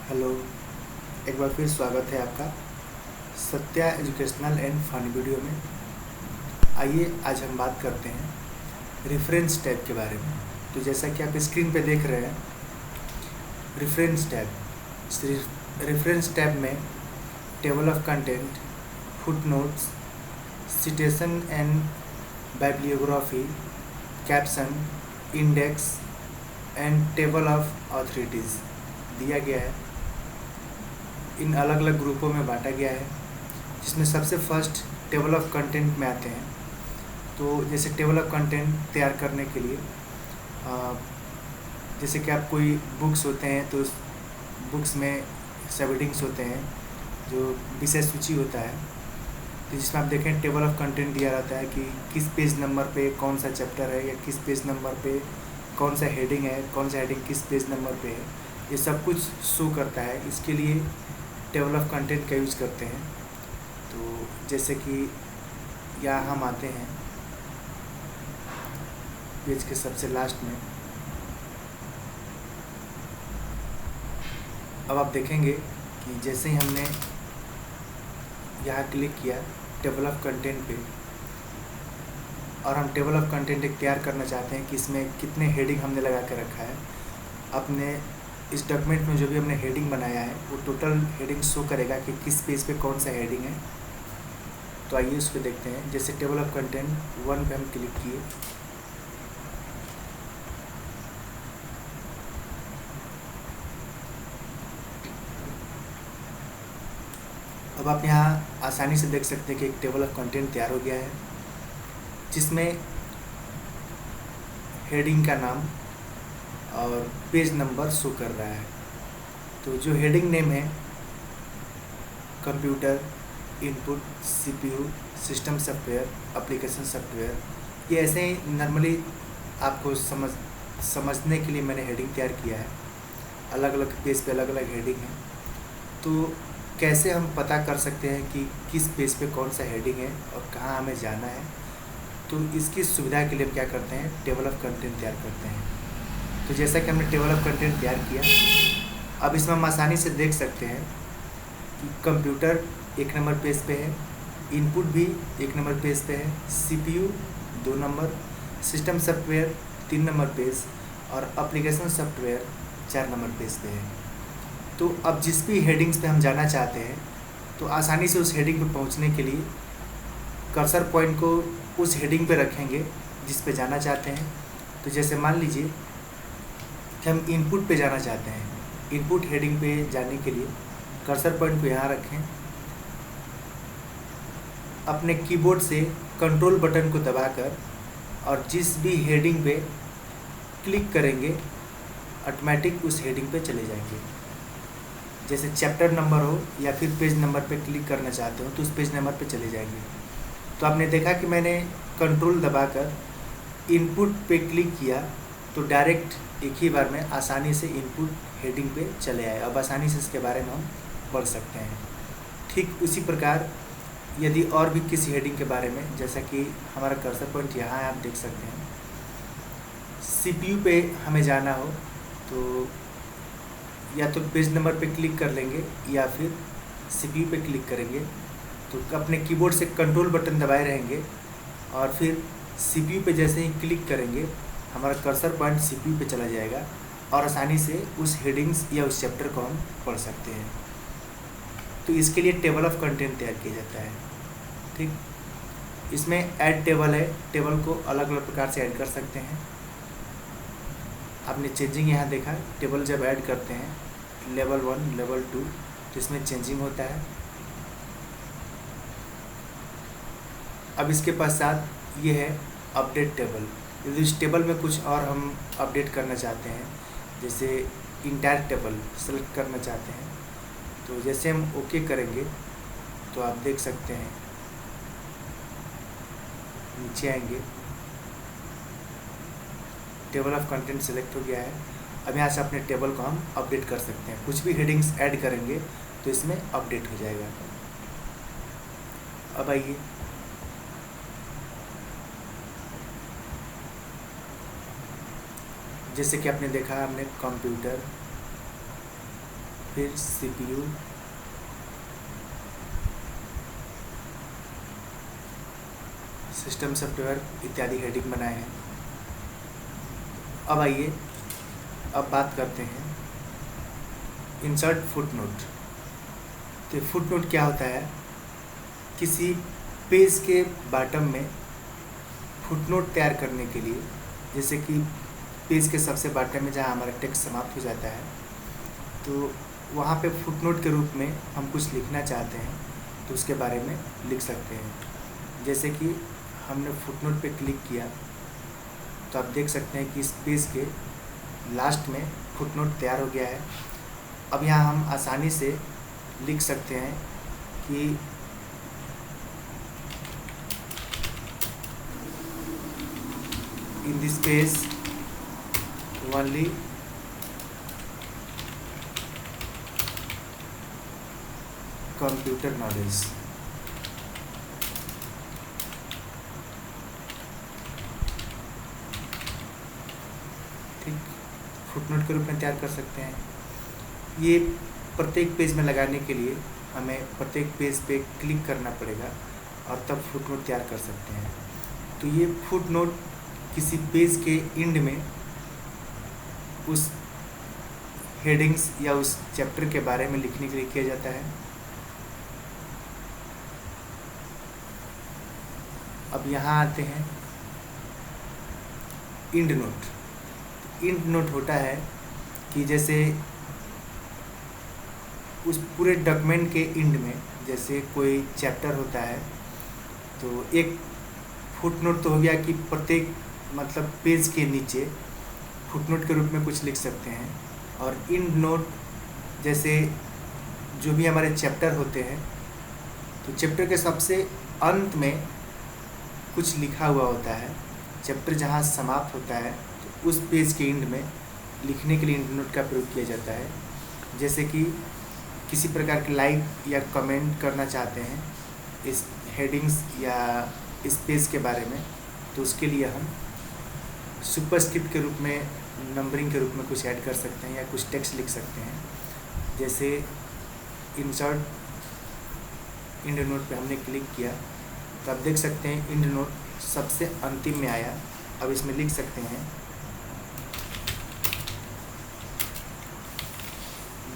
Hello. एक बार फिर स्वागत है आपका Satya educational and fun video में। आइए आज हम बात करते हैं रेफरेंस टैब के बारे में। तो जैसा कि आप स्क्रीन पे देख रहे हैं, रेफरेंस टैब। रेफरेंस टैब में table of content, footnotes, citation and bibliography, caption, index and table of authorities दिया गया है। इन अलग अलग ग्रुपों में बांटा गया है, जिसमें सबसे फर्स्ट टेबल ऑफ कंटेंट में आते हैं। तो जैसे टेबल ऑफ कंटेंट तैयार करने के लिए जैसे कि आप कोई बुक्स होते हैं तो उस बुक्स में सबहेडिंग्स होते हैं जो विषय सूची होता है, तो जिसमें आप देखें टेबल ऑफ कंटेंट दिया रहता है कि किस पेज नंबर पे कौन सा चैप्टर है या किस पेज नंबर पे कौन सा हेडिंग है, कौन सा हेडिंग किस पेज नंबर पे है, ये सब कुछ शो करता है। इसके लिए टेबल ऑफ कंटेंट का यूज़ करते हैं। तो जैसे कि यहाँ हम आते हैं पेज के सबसे लास्ट में। अब आप देखेंगे कि जैसे ही हमने यहाँ क्लिक किया टेबल ऑफ कंटेंट पे, और हम टेबल ऑफ कंटेंट एक तैयार करना चाहते हैं कि इसमें कितने हेडिंग हमने लगा के रखा है। अपने इस डॉक्यूमेंट में जो भी हमने हेडिंग बनाया है वो टोटल हेडिंग शो करेगा कि किस पेज पे कौन सा हेडिंग है। तो आइए उसको देखते हैं। जैसे टेबल ऑफ कंटेंट 1 पे हम क्लिक किए, अब आप यहाँ आसानी से देख सकते हैं कि एक टेबल ऑफ कंटेंट तैयार हो गया है, जिसमें हेडिंग का नाम और पेज नंबर शो कर रहा है। तो जो हेडिंग नेम है computer, input, CPU, system software, application software, ये ऐसे ही नॉर्मली आपको समझने के लिए मैंने हेडिंग तैयार किया है। अलग अलग पेज पे अलग अलग हेडिंग है। तो कैसे हम पता कर सकते हैं कि किस पेज पे कौन सा हेडिंग है और कहाँ हमें जाना है, तो इसकी सुविधा के लिए हम क्या करते हैं, टेबल ऑफ कंटेंट तैयार करते हैं। तो जैसा कि हमने टेबल ऑफ कंटेंट तैयार किया, अब इसमें हम आसानी से देख सकते हैं कि कंप्यूटर 1 नंबर पेज पे है, इनपुट भी 1 नंबर पेज पे है, CPU 2 number, system software 3 number page और एप्लीकेशन सॉफ्टवेयर 4 नंबर पेज पे है। तो अब जिस भी हेडिंग्स पे हम जाना चाहते हैं, तो आसानी से उस हेडिंग पे पहुंचने के लिए कर्सर पॉइंट को उस हेडिंग पे रखेंगे जिस पे जाना चाहते हैं। तो जैसे मान लीजिए कि हम इनपुट पे जाना चाहते हैं। इनपुट हेडिंग पे जाने के लिए कर्सर पॉइंट को यहाँ रखें, अपने कीबोर्ड से कंट्रोल बटन को दबाकर और जिस भी हेडिंग पे क्लिक करेंगे ऑटोमेटिक उस हेडिंग पे चले जाएंगे। जैसे चैप्टर नंबर हो या फिर पेज नंबर पे क्लिक करना चाहते हो तो उस पेज नंबर पे चले जाएंगे। तो आपने देखा कि मैंने कंट्रोल दबाकर इनपुट पे क्लिक किया तो डायरेक्ट एक ही बार में आसानी से इनपुट हेडिंग पे चले आए। अब आसानी से इसके बारे में हम पढ़ सकते हैं। ठीक उसी प्रकार यदि और भी किसी हेडिंग के बारे में, जैसा कि हमारा कर्सर पॉइंट यहाँ है, आप देख सकते हैं, सीपीयू पे हमें जाना हो तो या तो पेज नंबर पे क्लिक कर लेंगे या फिर सीपीयू पे क्लिक करेंगे। तो अपने कीबोर्ड से कंट्रोल बटन दबाए रहेंगे और फिर सीपीयू पे जैसे ही क्लिक करेंगे हमारा कर्सर पॉइंट सीपीयू पे चला जाएगा और आसानी से उस हेडिंग्स या उस चैप्टर को हम पढ़ सकते हैं। तो इसके लिए टेबल ऑफ कंटेंट तैयार किया जाता है। ठीक, इसमें ऐड टेबल है, टेबल को अलग अलग प्रकार से ऐड कर सकते हैं। आपने चेंजिंग यहाँ देखा, टेबल जब ऐड करते हैं लेवल 1, लेवल 2, तो इसमें चेंजिंग होता है। अब इसके पश्चात ये है अपडेट टेबल। यदि इस टेबल में कुछ और हम अपडेट करना चाहते हैं, जैसे इंटायर टेबल सेलेक्ट करना चाहते हैं, तो जैसे हम ओके करेंगे तो आप देख सकते हैं नीचे आएंगे, टेबल ऑफ कंटेंट सेलेक्ट हो गया है। अब यहाँ से अपने टेबल को हम अपडेट कर सकते हैं। कुछ भी हेडिंग्स ऐड करेंगे तो इसमें अपडेट हो जाएगा। अब आइए जैसे कि आपने देखा, हमने कंप्यूटर, फिर CPU, सिस्टम सॉफ्टवेयर इत्यादि हेडिंग बनाए हैं। अब आइए अब बात करते हैं इंसर्ट फुटनोट। तो फुटनोट क्या होता है? किसी पेज के बॉटम में फुटनोट तैयार करने के लिए, जैसे कि पेज के सबसे बॉटम में जहाँ हमारा टेक्स्ट समाप्त हो जाता है, तो वहाँ पे फुटनोट के रूप में हम कुछ लिखना चाहते हैं तो उसके बारे में लिख सकते हैं। जैसे कि हमने फुटनोट पे क्लिक किया तो आप देख सकते हैं कि इस पेज के लास्ट में फुटनोट तैयार हो गया है। अब यहाँ हम आसानी से लिख सकते हैं कि in this page only computer knowledge. ठीक, फुटनोट के रूप में तैयार कर सकते हैं। ये प्रत्येक पेज में लगाने के लिए हमें प्रत्येक पेज पे क्लिक करना पड़ेगा और तब फुटनोट तैयार कर सकते हैं। तो ये फुटनोट किसी पेज के एंड में उस हेडिंग्स या उस चैप्टर के बारे में लिखने के लिए किया जाता है। अब यहाँ आते हैं एंड नोट। एंड नोट होता है कि जैसे उस पूरे डॉक्यूमेंट के एंड में, जैसे कोई चैप्टर होता है तो एक फुटनोट तो हो गया कि प्रत्येक मतलब पेज के नीचे फुटनोट के रूप में कुछ लिख सकते हैं। और एंड नोट जैसे जो भी हमारे चैप्टर होते हैं तो चैप्टर के सबसे अंत में कुछ लिखा हुआ होता है। चैप्टर जहाँ समाप्त होता है तो उस पेज के एंड में लिखने के लिए एंड नोट का प्रयोग किया जाता है। जैसे कि किसी प्रकार के लाइक या कमेंट करना चाहते हैं इस हेडिंग्स या इस पेज के बारे में, तो उसके लिए हम सुपरस्क्रिप्ट के रूप में, नंबरिंग के रूप में कुछ ऐड कर सकते हैं या कुछ टेक्स्ट लिख सकते हैं। जैसे इंसर्ट एंड नोट पे हमने क्लिक किया तो आप देख सकते हैं एंड नोट सबसे अंतिम में आया। अब इसमें लिख सकते हैं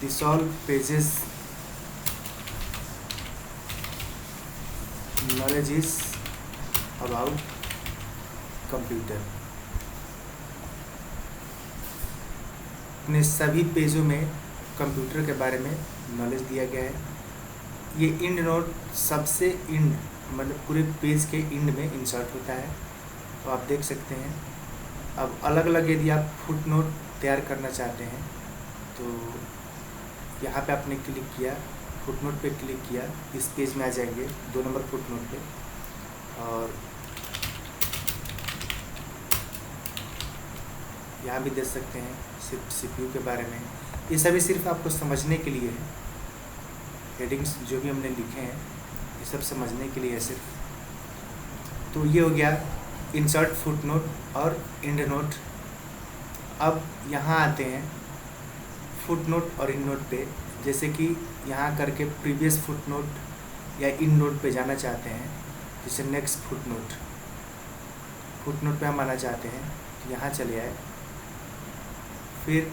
this all pages knowledge is about computer. अपने सभी पेजों में कंप्यूटर के बारे में नॉलेज दिया गया है। ये एंड नोट सबसे एंड मतलब पूरे पेज के एंड में इंसर्ट होता है। तो आप देख सकते हैं। अब अलग अलग यदि आप फुटनोट तैयार करना चाहते हैं तो यहाँ पे आपने क्लिक किया, फुटनोट पे क्लिक किया, इस पेज में आ जाएंगे 2 नंबर फुटनोट पे। और यहाँ भी देख सकते हैं सिर्फ CPU के बारे में। ये सभी सिर्फ आपको समझने के लिए है। हेडिंग्स जो भी हमने लिखे हैं ये सब समझने के लिए है सिर्फ। तो ये हो गया इंसर्ट फुटनोट और एंड नोट। अब यहाँ आते हैं फुटनोट और एंड नोट पे। जैसे कि यहाँ करके प्रीवियस फुटनोट या एंड नोट पे जाना चाहते हैं, जैसे नेक्स्ट फुटनोट पे हम आना चाहते हैं तो यहाँ चले आए। फिर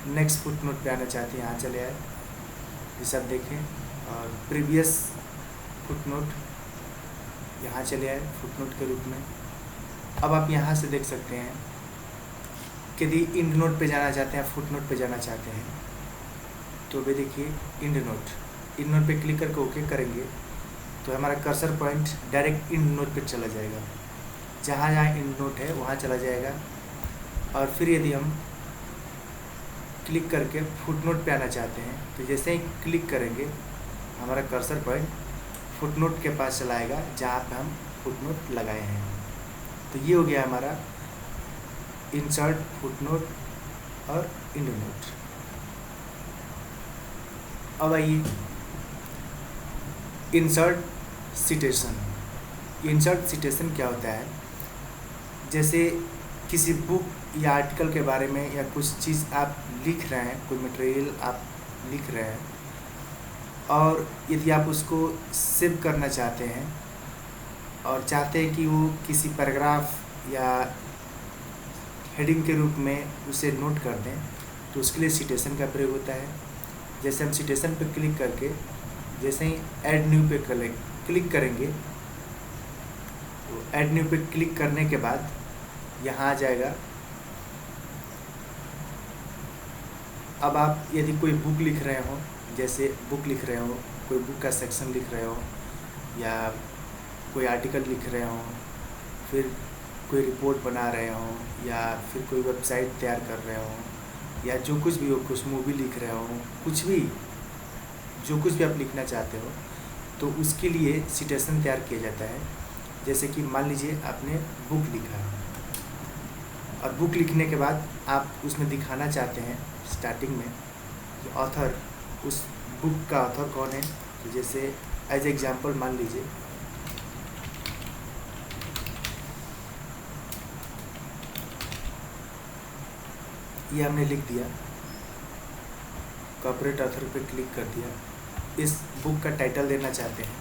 नेक्स्ट फुटनोट पे आना चाहते हैं, यहाँ चले आए, ये सब देखें। और प्रीवियस फुटनोट यहाँ चले आए फुटनोट के रूप में। अब आप यहाँ से देख सकते हैं कि यदि एंड नोट पे जाना चाहते हैं, फुटनोट पे जाना चाहते हैं तो वे देखिए एंड नोट पे क्लिक करके ओके करेंगे तो हमारा cursor point direct and note पे चला जाएगा। जहाँ जहाँ एंड नोट है वहाँ चला जाएगा। और फिर यदि हम क्लिक करके फुटनोट पे आना चाहते हैं तो जैसे ही क्लिक करेंगे हमारा कर्सर पॉइंट फुटनोट के पास चलाएगा जहाँ पे हम फुटनोट लगाए हैं। तो ये हो गया हमारा इंसर्ट फुटनोट और एंड नोट। अब आइए इंसर्ट सिटेशन। इंसर्ट सिटेशन क्या होता है? जैसे किसी बुक या आर्टिकल के बारे में या कुछ चीज़ आप लिख रहे हैं, कोई मटेरियल आप लिख रहे हैं और यदि आप उसको सेव करना चाहते हैं और चाहते हैं कि वो किसी पैराग्राफ या हेडिंग के रूप में उसे नोट कर दें, तो उसके लिए सिटेशन का प्रयोग होता है। जैसे हम सिटेशन पर क्लिक करके जैसे ही ऐड न्यू पे क्लिक करेंगे, तो ऐड न्यू पे क्लिक करने के बाद यहाँ आ जाएगा। अब आप यदि कोई बुक लिख रहे हो, जैसे बुक लिख रहे हो, कोई बुक का सेक्शन लिख रहे हो या कोई आर्टिकल लिख रहे हो, फिर कोई रिपोर्ट बना रहे हो या फिर कोई वेबसाइट तैयार कर रहे हो या जो कुछ भी हो, कुछ मूवी लिख रहे हो, कुछ भी जो कुछ भी आप लिखना चाहते हो, तो उसके लिए सिटेशन तैयार किया जाता है। जैसे कि मान लीजिए आपने बुक लिखा और बुक लिखने के बाद आप उसमें दिखाना चाहते हैं स्टार्टिंग में कि ऑथर, उस बुक का ऑथर कौन है। तो जैसे एज एग्जांपल मान लीजिए ये हमने लिख दिया, कॉर्पोरेट ऑथर पे क्लिक कर दिया। इस बुक का टाइटल देना चाहते हैं,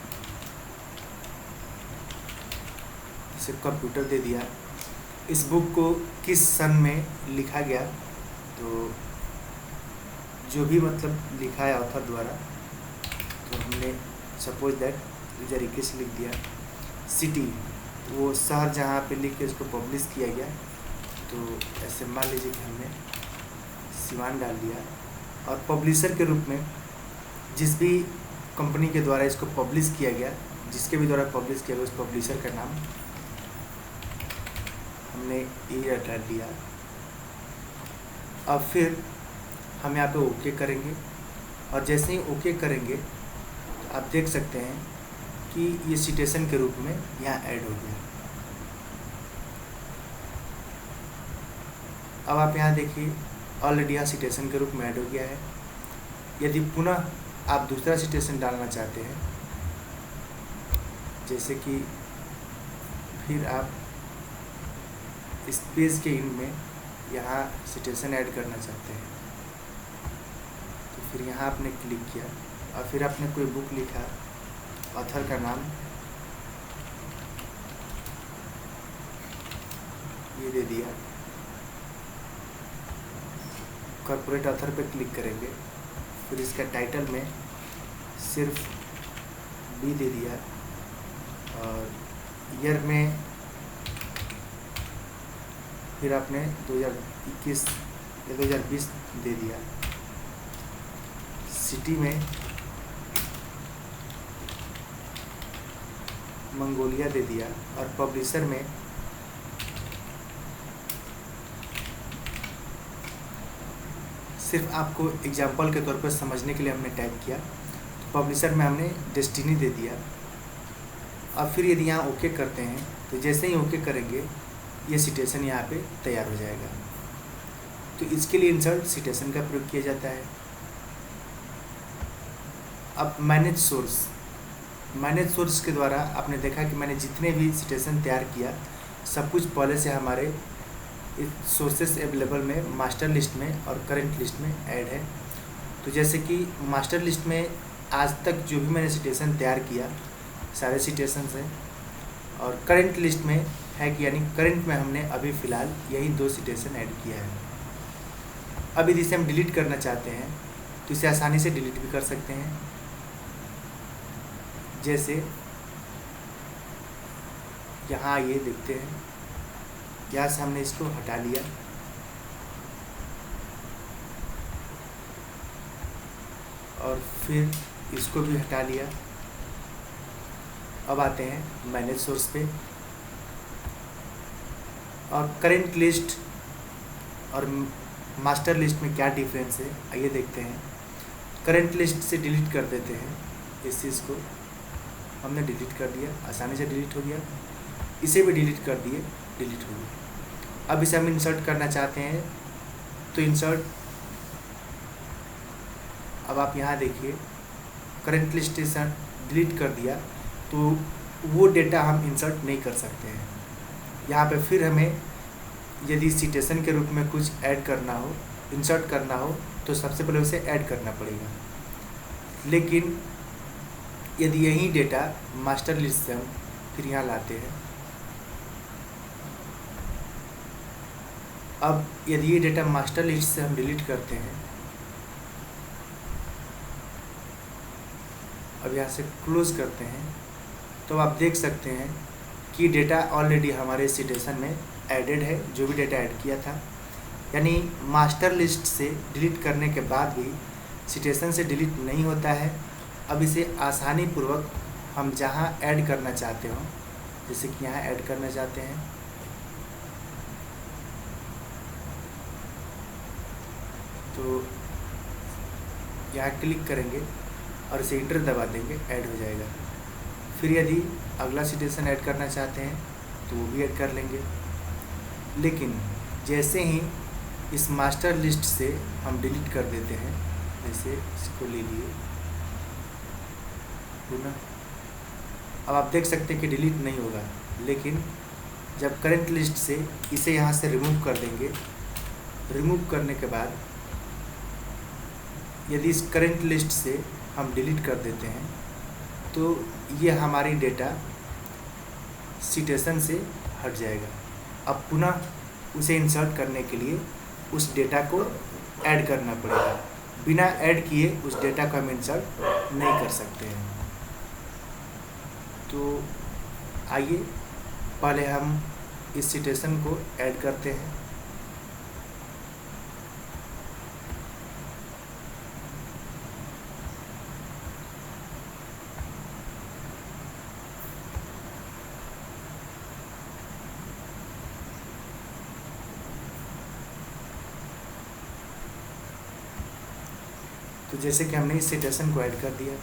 इसे कंप्यूटर दे दिया। इस बुक को किस सन में लिखा गया, तो जो भी मतलब लिखा है ऑथर द्वारा, तो हमने सपोज दैट 2021 लिख दिया। सिटी, वो शहर जहाँ पे लिख के इसको पब्लिश किया गया, तो ऐसे मान लीजिए कि हमने सिवान डाल दिया। और पब्लिशर के रूप में जिस भी कंपनी के द्वारा इसको पब्लिश किया गया, जिसके भी द्वारा पब्लिश किया गया, उस पब्लिशर का नाम हमने ये डाल दिया। अब फिर हम यहाँ पे ओके करेंगे और जैसे ही ओके करेंगे तो आप देख सकते हैं कि ये सिटेशन के रूप में यहाँ ऐड हो गया। अब आप यहाँ देखिए ऑलरेडी यहाँ सिटेशन के रूप में ऐड हो गया है। यदि पुनः आप दूसरा सिटेशन डालना चाहते हैं, जैसे कि फिर आप इस पेज के इन में यहाँ सिटेशन ऐड करना चाहते हैं, तो फिर यहाँ आपने क्लिक किया और फिर आपने कोई बुक लिखा, ऑथर का नाम ये दे दिया, कॉर्पोरेट ऑथर पे क्लिक करेंगे, फिर इसका टाइटल में सिर्फ बी दे दिया और ईयर में फिर आपने 2021 या 2020 दे दिया। सिटी में मंगोलिया दे दिया और पब्लिशर में सिर्फ आपको एग्जांपल के तौर पर समझने के लिए हमने टाइप किया, तो पब्लिशर में हमने डेस्टिनी दे दिया। अब फिर यदि यहाँ ओके करते हैं, तो जैसे ही ओके करेंगे ये सिटेशन यहाँ पे तैयार हो जाएगा। तो इसके लिए इंसर्ट सिटेशन का प्रयोग किया जाता है। अब मैनेज सोर्स के द्वारा आपने देखा कि मैंने जितने भी सिटेशन तैयार किया, सब कुछ पहले से हमारे सोर्सेस अवेलेबल में मास्टर लिस्ट में और करंट लिस्ट में ऐड है। तो जैसे कि मास्टर लिस्ट में आज तक जो भी मैंने सिटेशन तैयार किया सारे सिटेशंस हैं, और करंट लिस्ट में है कि यानी करंट में हमने अभी फ़िलहाल यही 2 सिटेशन ऐड किया है। अब यदि इसे हम डिलीट करना चाहते हैं तो इसे आसानी से डिलीट भी कर सकते हैं। जैसे यहाँ ये देखते हैं, यहाँ से हमने इसको हटा लिया और फिर इसको भी हटा लिया। अब आते हैं मैनेज सोर्स पे, और करंट लिस्ट और मास्टर लिस्ट में क्या डिफरेंस है आइए देखते हैं। करंट लिस्ट से डिलीट कर देते हैं, इस चीज़ को हमने डिलीट कर दिया, आसानी से डिलीट हो गया। इसे भी डिलीट कर दिए, डिलीट हो गया। अब इसे हम इंसर्ट करना चाहते हैं, तो इंसर्ट, अब आप यहाँ देखिए करंट लिस्ट से डिलीट कर दिया, तो वो डेटा हम इंसर्ट नहीं कर सकते हैं। यहाँ पे फिर हमें यदि सिटेशन के रूप में कुछ ऐड करना हो, इंसर्ट करना हो, तो सबसे पहले उसे ऐड करना पड़ेगा। लेकिन यदि यही डेटा मास्टर लिस्ट से हम फिर यहाँ लाते हैं, अब यदि ये डेटा मास्टर लिस्ट से हम डिलीट करते हैं, अब यहाँ से क्लोज करते हैं, तो आप देख सकते हैं कि डेटा ऑलरेडी हमारे सिटेशन में एडेड है, जो भी डेटा ऐड किया था। यानी मास्टर लिस्ट से डिलीट करने के बाद भी सिटेशन से डिलीट नहीं होता है। अब इसे आसानी पूर्वक हम जहाँ ऐड करना चाहते हो, जैसे कि यहाँ ऐड करना चाहते हैं, तो यहाँ क्लिक करेंगे और इसे इंटर दबा देंगे, ऐड हो जाएगा। फिर यदि अगला सिटेशन ऐड करना चाहते हैं तो वो भी ऐड कर लेंगे। लेकिन जैसे ही इस मास्टर लिस्ट से हम डिलीट कर देते हैं, जैसे इसको ले लिए पुनः, अब आप देख सकते हैं कि डिलीट नहीं होगा। लेकिन जब करंट लिस्ट से इसे यहाँ से रिमूव कर देंगे, रिमूव करने के बाद यदि इस करंट लिस्ट से हम डिलीट कर देते हैं तो ये हमारी डेटा सिटेशन से हट जाएगा। अब पुनः उसे इंसर्ट करने के लिए उस डेटा को ऐड करना पड़ेगा। बिना ऐड किए उस डेटा को हम इंसर्ट नहीं कर सकते हैं। तो आइए पहले हम इस सिटेशन को ऐड करते हैं। तो जैसे कि हमने इस सिटेशन को ऐड कर दिया,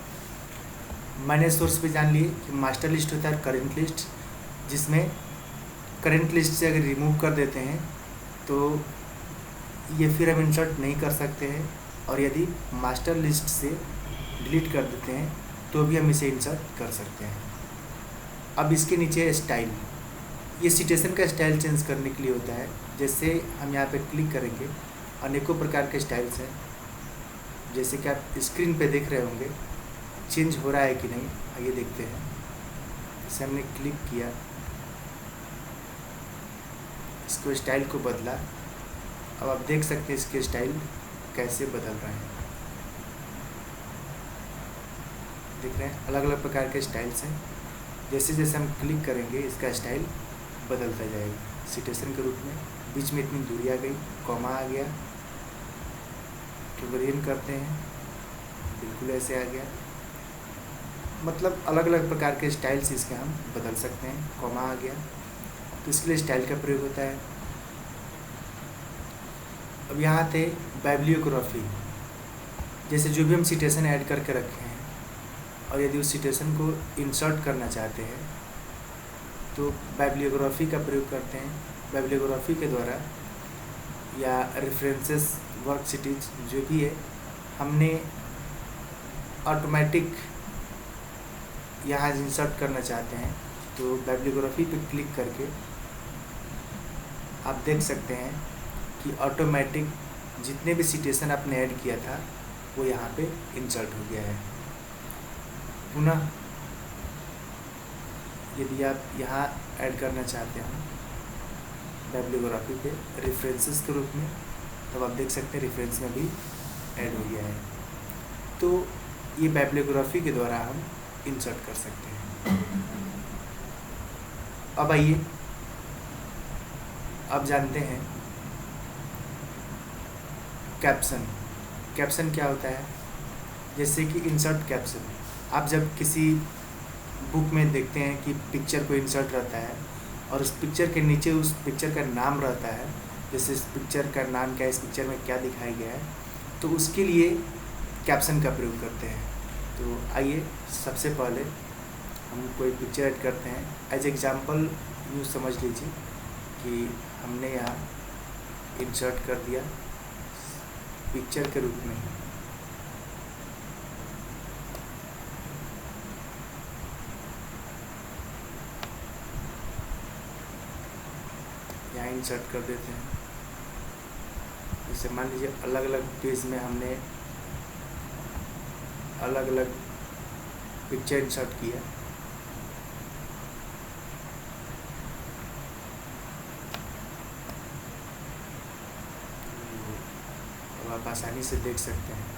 मैंने सोर्स पे जान लिए कि मास्टर लिस्ट होता है करंट लिस्ट, जिसमें करंट लिस्ट से अगर रिमूव कर देते हैं तो ये फिर हम इंसर्ट नहीं कर सकते हैं, और यदि मास्टर लिस्ट से डिलीट कर देते हैं तो भी हम इसे इंसर्ट कर सकते हैं। अब इसके नीचे स्टाइल, ये सिटेशन का स्टाइल चेंज करने के लिए होता है। जैसे हम यहाँ पे क्लिक करेंगे, अनेकों प्रकार के स्टाइल्स हैं, जैसे कि आप स्क्रीन पे देख रहे होंगे। चेंज हो रहा है कि नहीं, आइए देखते हैं। इसे हमने क्लिक किया, इसको स्टाइल को बदला। अब आप देख सकते हैं इसके स्टाइल कैसे बदल रहे हैं। देख रहे हैं अलग अलग प्रकार के स्टाइल्स हैं। जैसे जैसे हम क्लिक करेंगे इसका स्टाइल बदलता जाएगा सिटेशन के रूप में। बीच में इतनी दूरी आ गई, कॉमा आ गया, ट्रिगरियन करते हैं, बिल्कुल ऐसे आ गया। मतलब अलग अलग प्रकार के स्टाइल्स इसके हम बदल सकते हैं। कॉमा आ गया तो इसके लिए स्टाइल का प्रयोग होता है। अब यहाँ थे बाइब्लियोग्राफी, जैसे जो भी हम सिटेशन ऐड करके रखे हैं और यदि उस सिटेशन को इंसर्ट करना चाहते हैं तो बाइब्लियोग्राफी का प्रयोग करते हैं। बाइब्लियोग्राफी के द्वारा या रेफरेंसेस वर्क सिटीज जो भी है, हमने ऑटोमेटिक यहाँ इंसर्ट करना चाहते हैं तो बाइब्लियोग्राफी पे क्लिक करके आप देख सकते हैं कि ऑटोमेटिक जितने भी सिटेशन आपने ऐड किया था वो यहाँ पे इंसर्ट हो गया है। पुनः यदि आप यहाँ ऐड करना चाहते हैं बाइब्लियोग्राफी पे रेफरेंसेस के रूप में, तब आप देख सकते हैं रेफरेंस में भी ऐड हो गया है। तो ये बाइब्लियोग्राफी के द्वारा हम इंसर्ट कर सकते हैं। अब आइए अब जानते हैं कैप्शन। कैप्शन क्या होता है? जैसे कि इंसर्ट कैप्शन, आप जब किसी बुक में देखते हैं कि पिक्चर को इंसर्ट रहता है और उस पिक्चर के नीचे उस पिक्चर का नाम रहता है, जैसे इस पिक्चर का नाम क्या है, इस पिक्चर में क्या दिखाया गया है, तो उसके लिए कैप्शन का प्रयोग करते हैं। तो आइए सबसे पहले हम कोई पिक्चर ऐड करते हैं। एज एग्जांपल यूँ समझ लीजिए कि हमने यहाँ इंसर्ट कर दिया पिक्चर के रूप में। यहाँ इंसर्ट कर देते हैं जैसे मान लीजिए अलग अलग पेज में हमने अलग अलग पिक्चर इंसर्ट किया। अब आप आसानी से देख सकते हैं।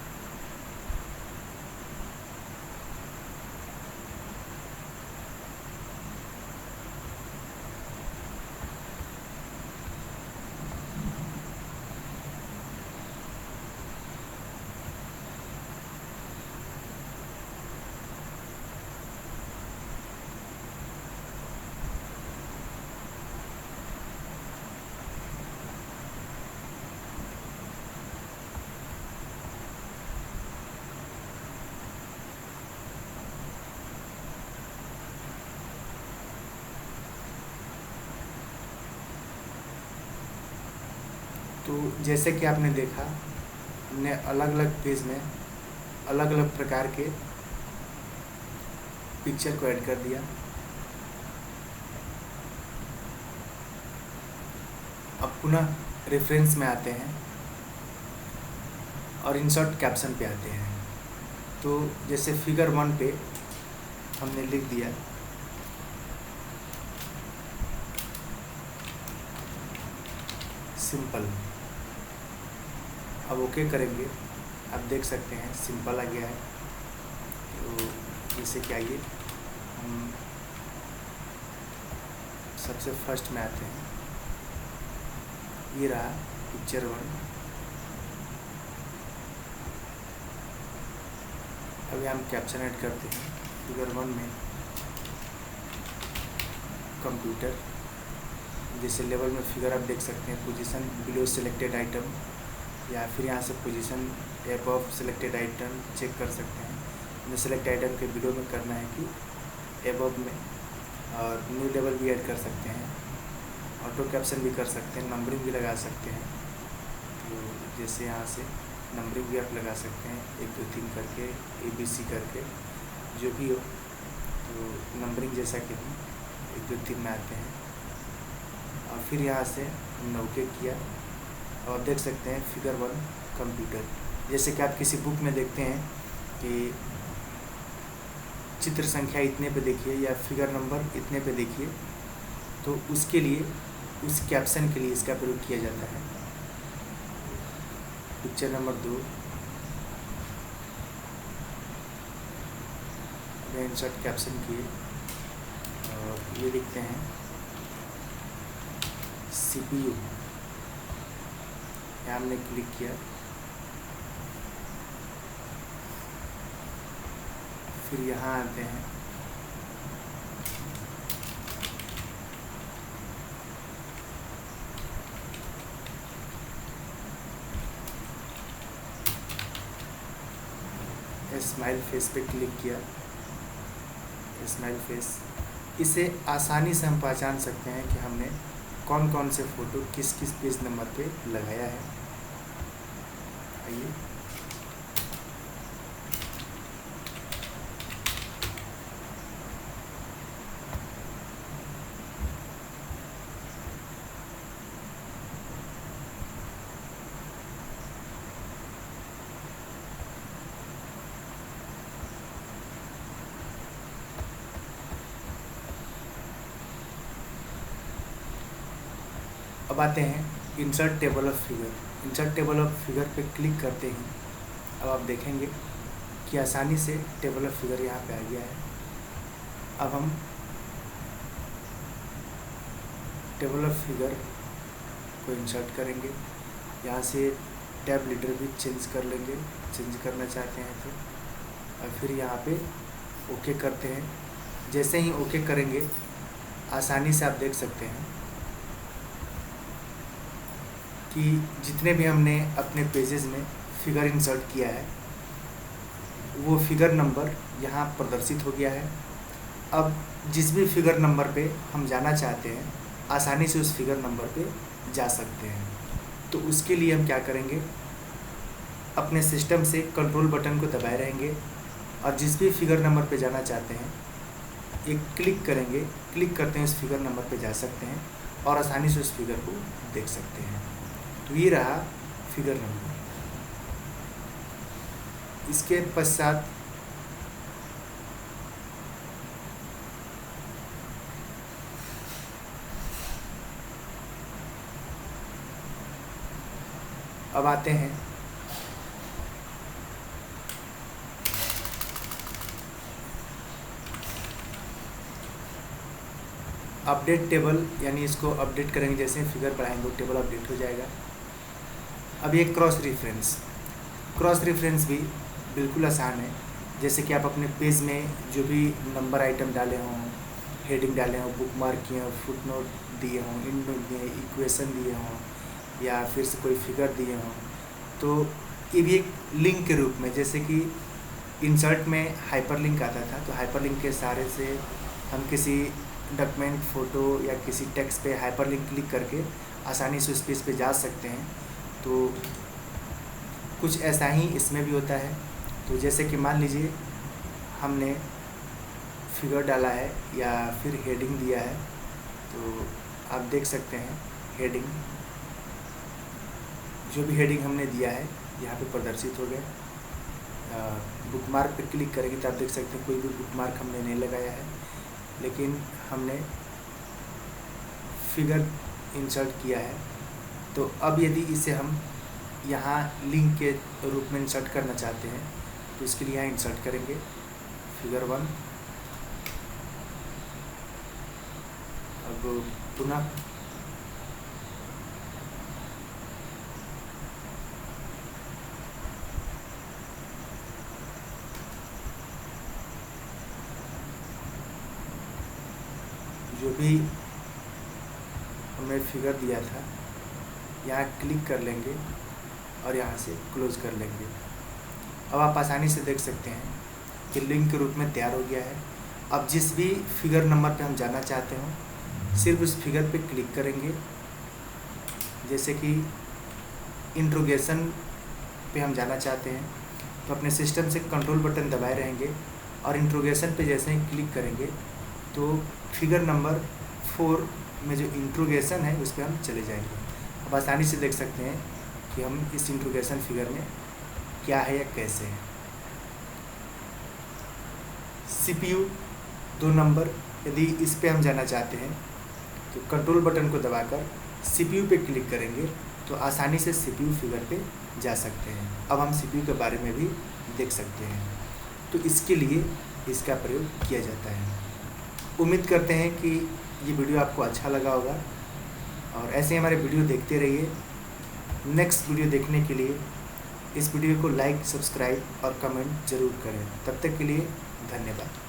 तो जैसे कि आपने देखा, हमने अलग अलग पेज में अलग अलग प्रकार के पिक्चर को ऐड कर दिया। अब पुनः रेफरेंस में आते हैं और इंसर्ट कैप्शन पे आते हैं। तो जैसे फिगर 1 पे हमने लिख दिया सिंपल। अब ओके करेंगे, आप देख सकते हैं सिंपल आ गया है। तो जैसे कि आइए हम सबसे फर्स्ट में आते हैं। ये रहा पिक्चर 1। अभी हम कैप्शन ऐड करते हैं फिगर 1 में कंप्यूटर। जैसे लेवल में फिगर आप देख सकते हैं पोजीशन बिलो सिलेक्टेड आइटम, या फिर यहाँ से position above selected item check कर सकते हैं। हमें सिलेक्ट आइटम के बिलो में करना है कि अबव में, और न्यू लेवल भी ऐड कर सकते हैं, ऑटो कैप्शन भी कर सकते हैं, नंबरिंग भी लगा सकते हैं। तो जैसे यहाँ से नंबरिंग भी आप लगा सकते हैं 1 2 3 करके, ABC करके, जो भी हो। तो नंबरिंग जैसा कि हम 1 2 3 में आते हैं और फिर यहाँ से हमने ओके किया और देख सकते हैं फिगर 1 कंप्यूटर। जैसे कि आप किसी बुक में देखते हैं कि चित्र संख्या इतने पे देखिए या फिगर नंबर इतने पे देखिए, तो उसके लिए, उस कैप्शन के लिए इसका प्रयोग किया जाता है। पिक्चर नंबर 2 में इंसर्ट कैप्शन किए और ये लिखते हैं CPU। यहाँ हमने क्लिक किया, फिर यहाँ आते हैं स्माइल फेस पे क्लिक किया। स्माइल फेस, इसे आसानी से हम पहचान सकते हैं कि हमने कौन कौन से फ़ोटो किस किस पेज नंबर पे लगाया है। आइए अब आते हैं insert table of figure. Insert table of figure पे क्लिक करते ही अब आप देखेंगे कि आसानी से टेबल ऑफ फिगर यहाँ पे आ गया है। अब हम टेबल ऑफ फिगर को इंसर्ट करेंगे। यहाँ से टैब लीडर भी चेंज कर लेंगे, चेंज करना चाहते हैं तो, और फिर यहाँ पे ओके करते हैं। जैसे ही ओके करेंगे आसानी से आप देख सकते हैं कि जितने भी हमने अपने पेजेस में फिगर इंसर्ट किया है वो फिगर नंबर यहाँ प्रदर्शित हो गया है। अब जिस भी फिगर नंबर पे हम जाना चाहते हैं आसानी से उस फिगर नंबर पे जा सकते हैं। तो उसके लिए हम क्या करेंगे, अपने सिस्टम से कंट्रोल बटन को दबाए रहेंगे और जिस भी फिगर नंबर पे जाना चाहते हैं एक क्लिक करेंगे, क्लिक करते हैं उस फिगर नंबर पे जा सकते हैं और आसानी से उस फिगर को देख सकते हैं। तो ये रहा फिगर नंबर। इसके पश्चात अब आते हैं अपडेट टेबल, यानी इसको अपडेट करेंगे। जैसे फिगर बढ़ाएंगे टेबल अपडेट हो जाएगा। अब ये क्रॉस रेफरेंस भी बिल्कुल आसान है। जैसे कि आप अपने पेज में जो भी नंबर आइटम डाले हों, हेडिंग डाले हों, बुक मार्क किए हों, फुट नोट दिए हों, इन नोट दिए, इक्वेशन दिए हों, या फिर से कोई फिगर दिए हों, तो ये भी एक लिंक के रूप में, जैसे कि इंसर्ट में हाइपरलिंक आता था, तो हाइपरलिंक के सहारे से हम किसी डॉक्यूमेंट, फ़ोटो या किसी टेक्स्ट पे हाइपरलिंक क्लिक करके आसानी से उस पेज पे जा सकते हैं। तो कुछ ऐसा ही इसमें भी होता है। तो जैसे कि मान लीजिए हमने फिगर डाला है या फिर हेडिंग दिया है, तो आप देख सकते हैं हेडिंग, जो भी हेडिंग हमने दिया है यहाँ पे प्रदर्शित हो गया। बुक मार्क पे क्लिक करेंगे तो आप देख सकते हैं कोई भी बुक मार्क हमने नहीं लगाया है, लेकिन हमने फिगर इंसर्ट किया है। तो अब यदि इसे हम यहाँ लिंक के रूप में इंसर्ट करना चाहते हैं, तो इसके लिए यहाँ इंसर्ट करेंगे फिगर 1। अब पुनः जो भी हमने फिगर दिया था यहाँ क्लिक कर लेंगे और यहाँ से क्लोज कर लेंगे। अब आप आसानी से देख सकते हैं कि लिंक के रूप में तैयार हो गया है। अब जिस भी फिगर नंबर पे हम जाना चाहते हो, सिर्फ उस फिगर पे क्लिक करेंगे। जैसे कि इंट्रोगेशन पे हम जाना चाहते हैं, तो अपने सिस्टम से कंट्रोल बटन दबाए रहेंगे और इंट्रोगेशन पे जैसे ही क्लिक करेंगे तो फिगर नंबर 4 में जो इंट्रोगेशन है उस पर हम चले जाएंगे। अब आसानी से देख सकते हैं कि हम इस इंट्रोगेशन फिगर में क्या है या कैसे है। CPU 2 नंबर, यदि इस पे हम जाना चाहते हैं तो कंट्रोल बटन को दबाकर CPU पे क्लिक करेंगे तो आसानी से CPU फिगर पे जा सकते हैं। अब हम CPU के बारे में भी देख सकते हैं, तो इसके लिए इसका प्रयोग किया जाता है। उम्मीद करते हैं कि ये वीडियो आपको अच्छा लगा होगा और ऐसे ही हमारे वीडियो देखते रहिए। नेक्स्ट वीडियो देखने के लिए इस वीडियो को लाइक, सब्सक्राइब और कमेंट ज़रूर करें। तब तक के लिए धन्यवाद।